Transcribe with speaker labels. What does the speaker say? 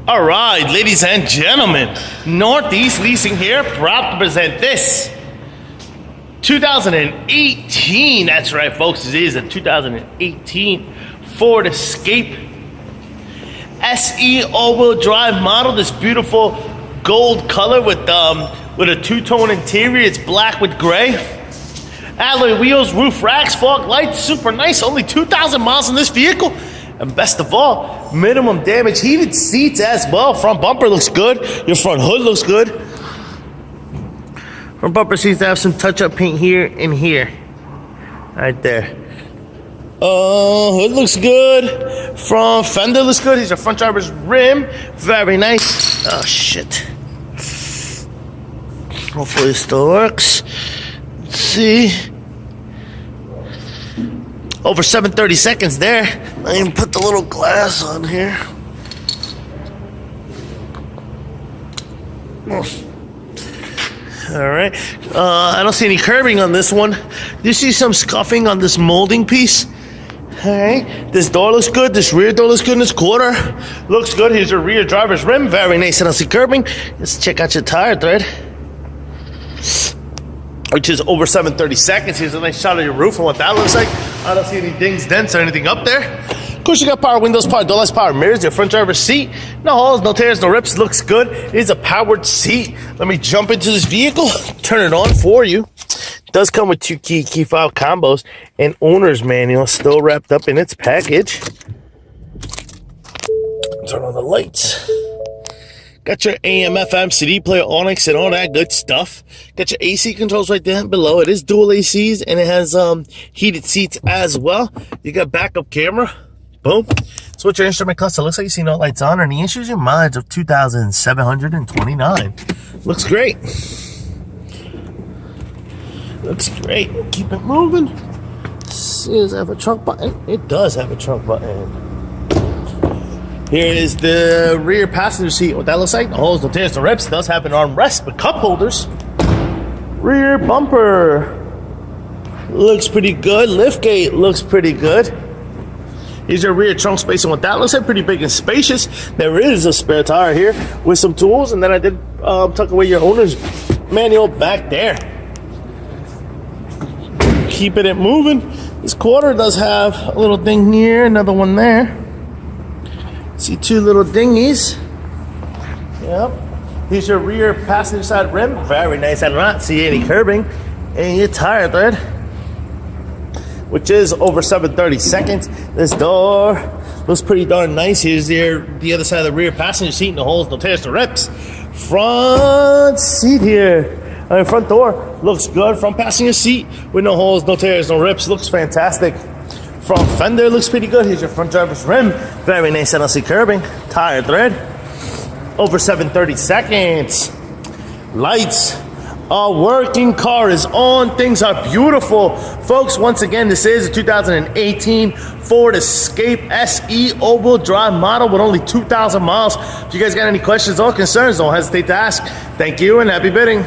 Speaker 1: All right, ladies and gentlemen, Northeast Leasing here, proud to present this 2018, that's right folks, it is a 2018 Ford Escape SE all-wheel drive model. This beautiful gold color with a two-tone interior. It's black with gray. Alloy wheels, roof racks, fog lights, super nice. Only 2,000 miles on this vehicle. And best of all, minimum damage. Heated seats as well. Front bumper looks good. Your front hood looks good. Front bumper seems to have some touch-up paint here and here. Right there. Hood looks good. Front fender looks good. Here's your front driver's rim. Very nice. Oh, shit. Hopefully it still works. Let's see. Over 730 seconds there. I even put the little glass on here. All right. I don't see any curbing on this one. Do you see some scuffing on this molding piece? All right. This door looks good. This rear door looks good. And this quarter looks good. Here's your rear driver's rim. Very nice. I don't see curbing. Let's check out your tire thread, which is over 730 seconds. Here's a nice shot of your roof and what that looks like. I don't see any dings, dents, or anything up there. Of course, you got power windows, power door locks, power mirrors, your front driver's seat. No holes, no tears, no rips. Looks good. It is a powered seat. Let me jump into this vehicle, turn it on for you. It does come with two key fob combos and owner's manual still wrapped up in its package. Turn on the lights. Got your AM, FM, CD player, Onyx, and all that good stuff. Got your AC controls right there below. It is dual ACs, and it has heated seats as well. You got backup camera. Boom. Switch your instrument cluster. Looks like you see no lights on, and the issues your mileage of 2,729. Looks great. Looks great. Keep it moving. See, does it have a trunk button? It does have a trunk button. Here is the rear passenger seat. What that looks like. No holes, no tears, no rips. It does have an armrest with cup holders. Rear bumper looks pretty good. Liftgate looks pretty good. Here's your rear trunk space, and what that looks like, pretty big and spacious. There is a spare tire here with some tools, and then I did tuck away your owner's manual back there. Keeping it moving. This quarter does have a little thing here, another one there. See two little dinghies. Yep. Here's your rear passenger side rim. Very nice. I do not see any curbing. And your tire thread, which is over 730 seconds. This door looks pretty darn nice. Here's the other side of the rear passenger seat. No holes, no tears, no rips. Front seat here. Front door looks good. Front passenger seat with no holes, no tears, no rips. Looks fantastic. Front fender looks pretty good. Here's your front driver's rim. Very nice. I don't see curbing. Tire thread. Over 730 seconds. Lights. A working car is on. Things are beautiful. Folks, once again, this is a 2018 Ford Escape SE all-wheel drive model with only 2,000 miles. If you guys got any questions or concerns, don't hesitate to ask. Thank you and happy bidding.